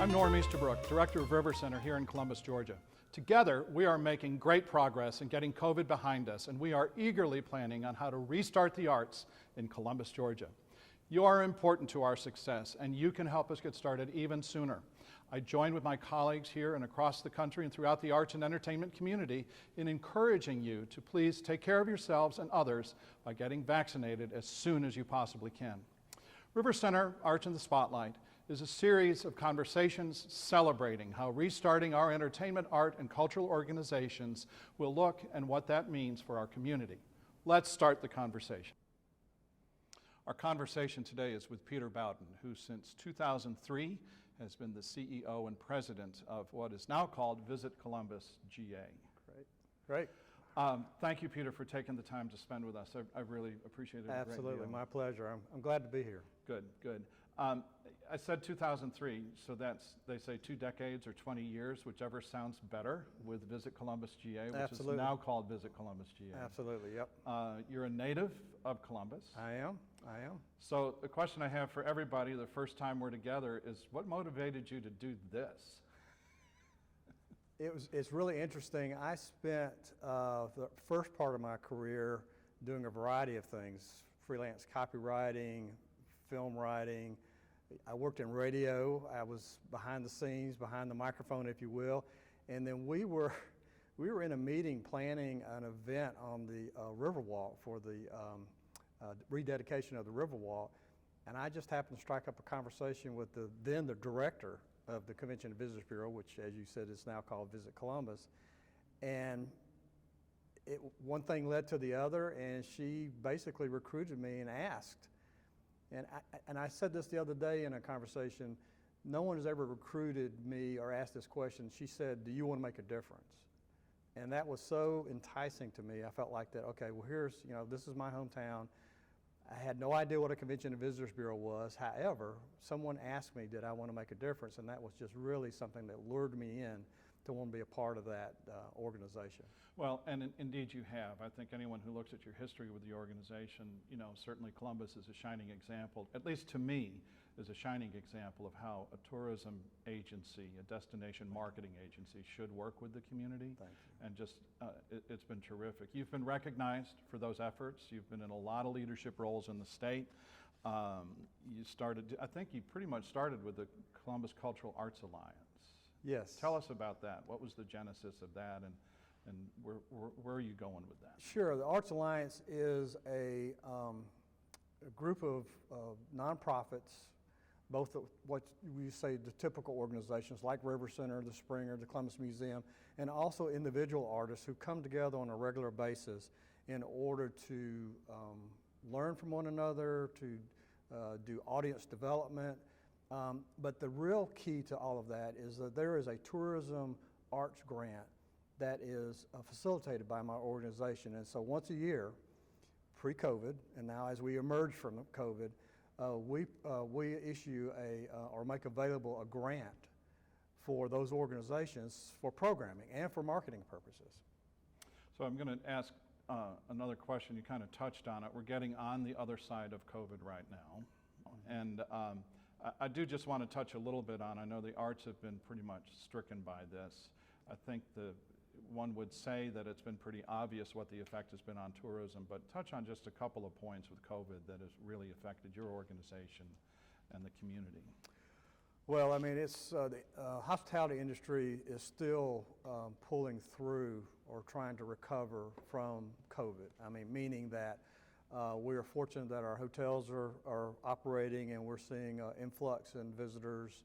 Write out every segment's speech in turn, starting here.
I'm Norm Easterbrook, Director of RiverCenter here in Columbus, Georgia. Together, we are making great progress in getting COVID behind us, and we are eagerly planning on how to restart the arts in Columbus, Georgia. You are important to our success, and you can help us get started even sooner. I join with my colleagues here and across the country and throughout the arts and entertainment community in encouraging you to please take care of yourselves and others by getting vaccinated as soon as you possibly can. RiverCenter Arts in the Spotlight is a series of conversations celebrating how restarting our entertainment, art, and cultural organizations will look and what that means for our community. Let's start the conversation. Our conversation today is with Peter Bowden, who since 2003 has been the CEO and president of what is now called Visit Columbus GA. Great. Thank you, Peter, for taking the time to spend with us. I really appreciate it. Absolutely, my pleasure. I'm glad to be here. Good. I said 2003, so that's, they say 2 decades or 20 years, whichever sounds better, with Visit Columbus GA, which Absolutely. is now called Visit Columbus GA. Absolutely, yep. You're a native of Columbus. I am. So the question I have for everybody the first time we're together is, what motivated you to do this? It's really interesting. I spent the first part of my career doing a variety of things, freelance copywriting, film writing. I worked in radio. I was behind the scenes, behind the microphone, if you will. And then we were in a meeting planning an event on the Riverwalk for the rededication of the Riverwalk. And I just happened to strike up a conversation with the director of the Convention and Visitors Bureau, which, as you said, is now called Visit Columbus. And one thing led to the other, and she basically recruited me and asked. And I said this the other day in a conversation, no one has ever recruited me or asked this question. She said, do you want to make a difference? And that was so enticing to me. I felt like that, okay, well this is my hometown. I had no idea what a Convention and Visitors Bureau was. However, someone asked me, did I want to make a difference? And that was just really something that lured me in to want to be a part of that organization. Well, and indeed you have. I think anyone who looks at your history with the organization, certainly Columbus is a shining example, at least to me, is a shining example of how a tourism agency, a destination marketing agency should work with the community. Thank you. And just, it's been terrific. You've been recognized for those efforts. You've been in a lot of leadership roles in the state. I think you pretty much started with the Columbus Cultural Arts Alliance. Yes. Tell us about that. What was the genesis of that, and where are you going with that? Sure. The Arts Alliance is a group of nonprofits, both of what we say the typical organizations like RiverCenter, the Springer, the Columbus Museum, and also individual artists who come together on a regular basis in order to learn from one another, to do audience development. But the real key to all of that is that there is a tourism arts grant that is facilitated by my organization. And so once a year, pre-COVID, and now as we emerge from COVID, we issue or make available a grant for those organizations for programming and for marketing purposes. So I'm going to ask another question. You kind of touched on it. We're getting on the other side of COVID right now. And I do just want to touch a little bit on, I know the arts have been pretty much stricken by this. I think one would say that it's been pretty obvious what the effect has been on tourism, but touch on just a couple of points with COVID that has really affected your organization and the community. Well, I mean, the hospitality industry is still pulling through or trying to recover from COVID. I mean, meaning that we are fortunate that our hotels are operating and we're seeing influx in visitors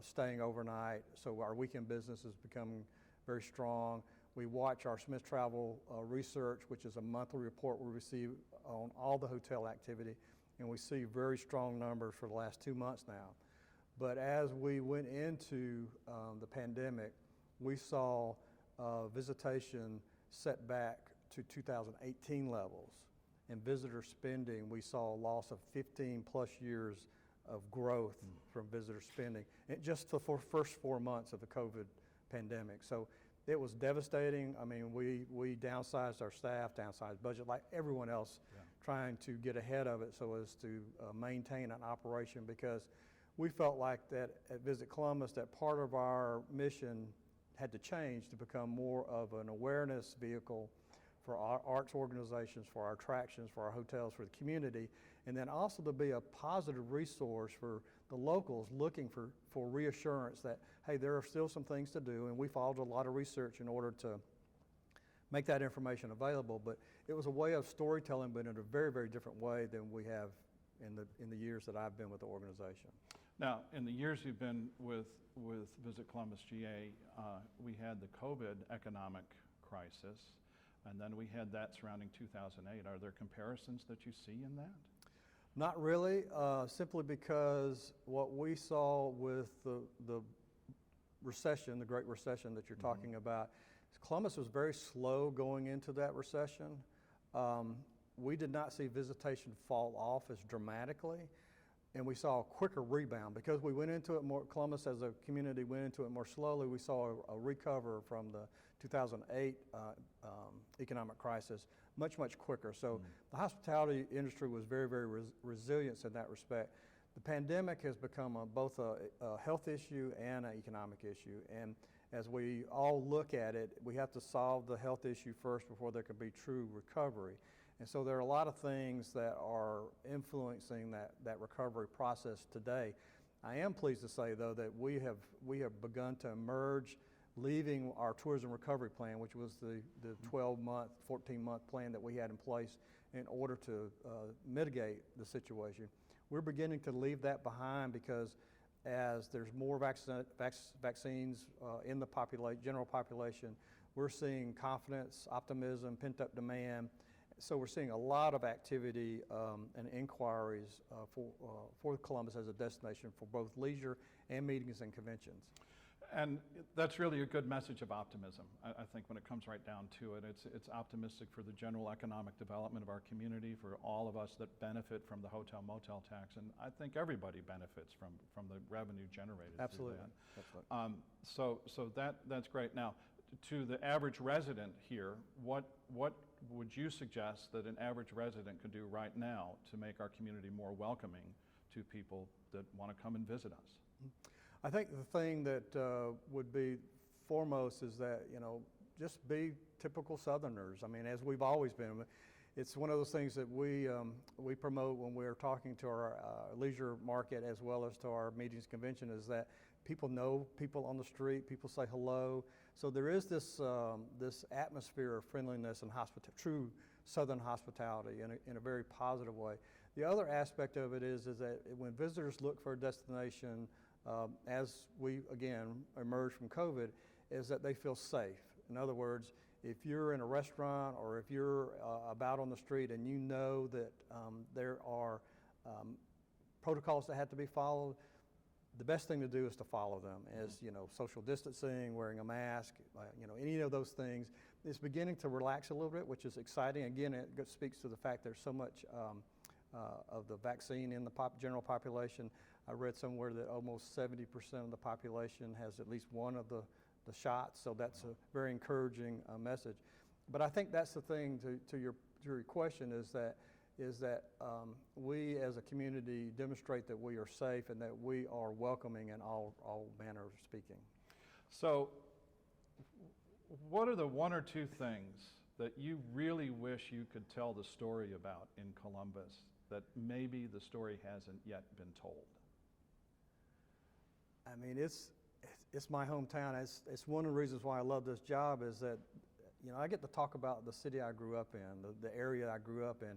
staying overnight. So our weekend business is becoming very strong. We watch our Smith Travel Research, which is a monthly report we receive on all the hotel activity, and we see very strong numbers for the last 2 months now. But as we went into the pandemic, we saw visitation set back to 2018 levels. In visitor spending, we saw a loss of 15 plus years of growth from visitor spending, and just the first 4 months of the COVID pandemic. So it was devastating. I mean, we downsized our staff, downsized budget like everyone else, trying to get ahead of it so as to maintain an operation, because we felt like that at Visit Columbus, that part of our mission had to change to become more of an awareness vehicle for our arts organizations, for our attractions, for our hotels, for the community, and then also to be a positive resource for the locals looking for reassurance that, hey, there are still some things to do, and we followed a lot of research in order to make that information available. But it was a way of storytelling, but in a very, very different way than we have in the years that I've been with the organization. Now, in the years you've been with Visit Columbus GA, we had the COVID economic crisis, and then we had that surrounding 2008. Are there comparisons that you see in that? Not really, simply because what we saw with the recession, the Great Recession that you're talking about, Columbus was very slow going into that recession. We did not see visitation fall off as dramatically, and we saw a quicker rebound because we went into it more, Columbus as a community went into it more slowly. We saw a recover from the 2008 economic crisis much, much quicker. So the hospitality industry was very, very resilient in that respect. The pandemic has become both a health issue and an economic issue. And as we all look at it, we have to solve the health issue first before there can be true recovery. And so there are a lot of things that are influencing that recovery process today. I am pleased to say, though, that we have begun to emerge, leaving our tourism recovery plan, which was the 12-month, 14-month plan that we had in place in order to mitigate the situation. We're beginning to leave that behind because as there's more vaccines in the general population, we're seeing confidence, optimism, pent-up demand. So we're seeing a lot of activity and inquiries for Columbus as a destination for both leisure and meetings and conventions. And that's really a good message of optimism. I think when it comes right down to it, it's optimistic for the general economic development of our community, for all of us that benefit from the hotel motel tax, and I think everybody benefits from the revenue generated. Absolutely. Through that. So that's great. Now, to the average resident here, what would you suggest that an average resident could do right now to make our community more welcoming to people that want to come and visit us? I think the thing that would be foremost is that, just be typical Southerners. I mean, as we've always been. It's one of those things that we promote when we're talking to our leisure market as well as to our meetings convention, is that people know people on the street, people say hello. So there is this atmosphere of friendliness and true Southern hospitality in a very positive way. The other aspect of it is that when visitors look for a destination, as we, again, emerge from COVID, is that they feel safe. In other words, if you're in a restaurant or if you're about on the street and you know that there are protocols that have to be followed, the best thing to do is to follow them, as social distancing, wearing a mask, any of those things. It's beginning to relax a little bit, which is exciting. Again, it speaks to the fact there's so much of the vaccine in the general population. I read somewhere that almost 70% of the population has at least one of the shots, so that's a very encouraging message. But I think that's the thing to your question, is that we as a community demonstrate that we are safe and that we are welcoming in all manner of speaking. So what are the one or two things that you really wish you could tell the story about in Columbus that maybe the story hasn't yet been told? I mean, it's my hometown. It's one of the reasons why I love this job, is that I get to talk about the city I grew up in, the area I grew up in.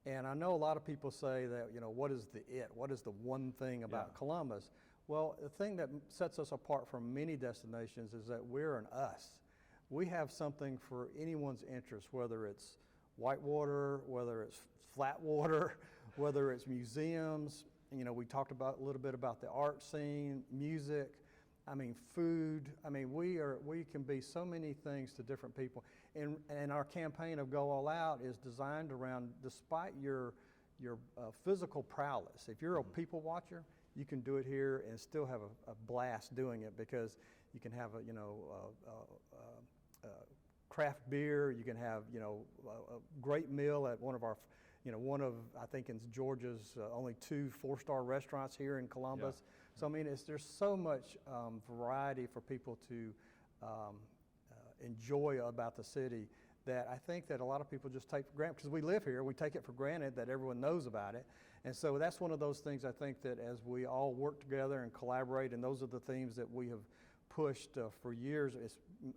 And I know a lot of people say that, what is what is the one thing about Columbus? Well, the thing that sets us apart from many destinations is that we're an us. We have something for anyone's interest, whether it's whitewater, whether it's flat water, whether it's museums. We talked a little bit about the art scene, music, food. We can be so many things to different people. And our campaign of Go All Out is designed around, despite your physical prowess, if you're a people watcher, you can do it here and still have a blast doing it, because you can have craft beer, you can have a great meal at one of our one of, I think, in Georgia's only 2 4-star restaurants here in Columbus. Yeah. So I mean, there's so much variety for people to enjoy about the city that I think that a lot of people just take for granted, because we live here, we take it for granted that everyone knows about it. And so that's one of those things I think that as we all work together and collaborate, and those are the themes that we have pushed for years,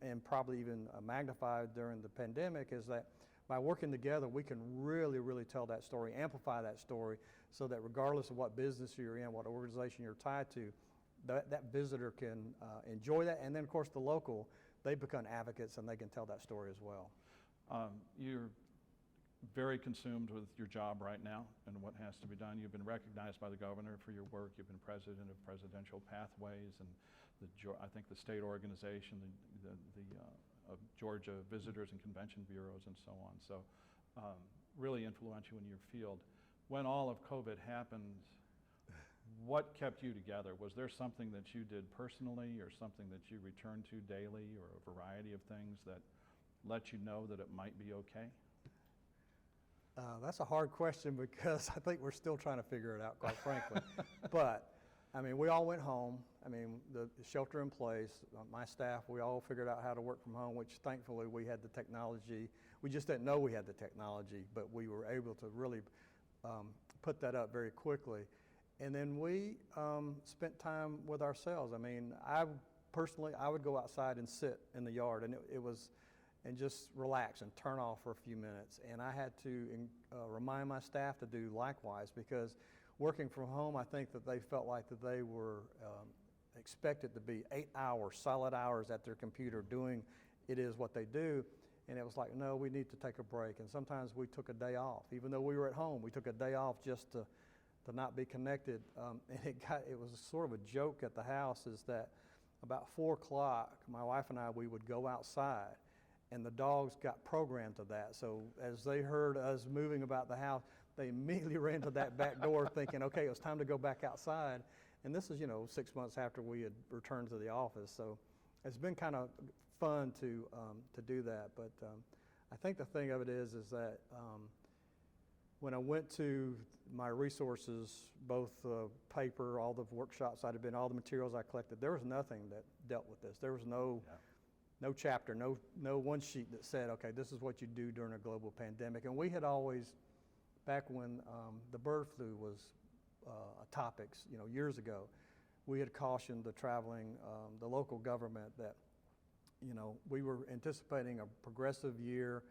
and probably even magnified during the pandemic, is that by working together, we can really, really tell that story, amplify that story, so that regardless of what business you're in, what organization you're tied to, that visitor can enjoy that. And then, of course, the local, they become advocates and they can tell that story as well. You're very consumed with your job right now and what has to be done. You've been recognized by the governor for your work. You've been president of Presidential Pathways and I think the state organization, of Georgia Visitors and Convention Bureaus and so on. So really influential in your field. When all of COVID happened, what kept you together? Was there something that you did personally or something that you returned to daily, or a variety of things that let you know that it might be okay? That's a hard question, because I think we're still trying to figure it out, quite frankly. But, I mean, we all went home. I mean, the shelter in place, my staff, we all figured out how to work from home, which thankfully we had the technology. We just didn't know we had the technology, but we were able to really put that up very quickly. And then we spent time with ourselves. I mean, personally, I would go outside and sit in the yard, and and just relax and turn off for a few minutes. And I had to remind my staff to do likewise, because working from home, I think that they felt like that they were expected to be 8 hours, solid hours at their computer doing what they do. And it was like, no, we need to take a break. And sometimes we took a day off. Even though we were at home, we took a day off just to not be connected. And it was sort of a joke at the house, is that about 4 o'clock, my wife and I, we would go outside, and the dogs got programmed to that. So as they heard us moving about the house, they immediately ran to that back door thinking, okay, it was time to go back outside. And this is, 6 months after we had returned to the office. So it's been kind of fun to do that. But I think the thing of it is that when I went to my resources, both paper, all the workshops I'd have been, all the materials I collected, there was nothing that dealt with this. There was no chapter, no one sheet that said, okay, this is what you do during a global pandemic. And we had always, back when the bird flu was a topic, years ago, we had cautioned the local government that, we were anticipating a progressive year.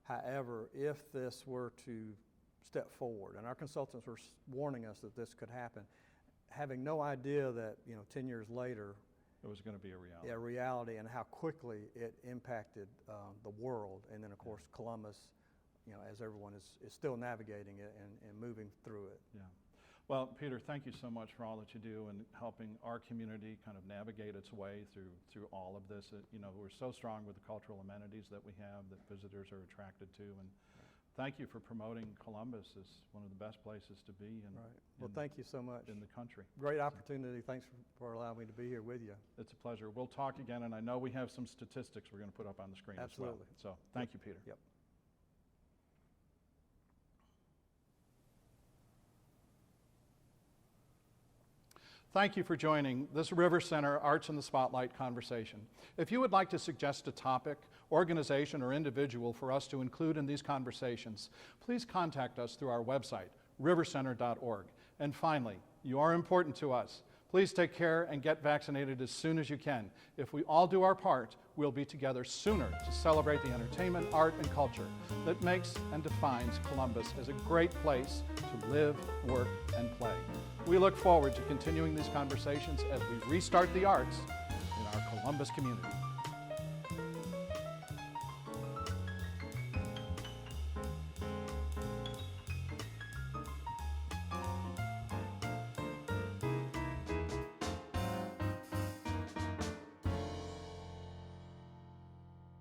However, if this were to step forward, and our consultants were warning us that this could happen, having no idea that, 10 years later, it was going to be a reality. Yeah, reality, and how quickly it impacted the world. And then, of course, Columbus, as everyone is still navigating it and moving through it. Yeah. Well, Peter, thank you so much for all that you do in helping our community kind of navigate its way through all of this. We're so strong with the cultural amenities that we have that visitors are attracted to. And thank you for promoting Columbus as one of the best places to be. Well, thank you so much. In the country. Great opportunity. Thanks for allowing me to be here with you. It's a pleasure. We'll talk again, and I know we have some statistics we're going to put up on the screen Absolutely. as well. So thank you, Peter. Yep. Thank you for joining this RiverCenter Arts in the Spotlight conversation. If you would like to suggest a topic, organization, or individual for us to include in these conversations, please contact us through our website, rivercenter.org. And finally, you are important to us. Please take care and get vaccinated as soon as you can. If we all do our part, we'll be together sooner to celebrate the entertainment, art, and culture that makes and defines Columbus as a great place to live, work, and play. We look forward to continuing these conversations as we restart the arts in our Columbus community.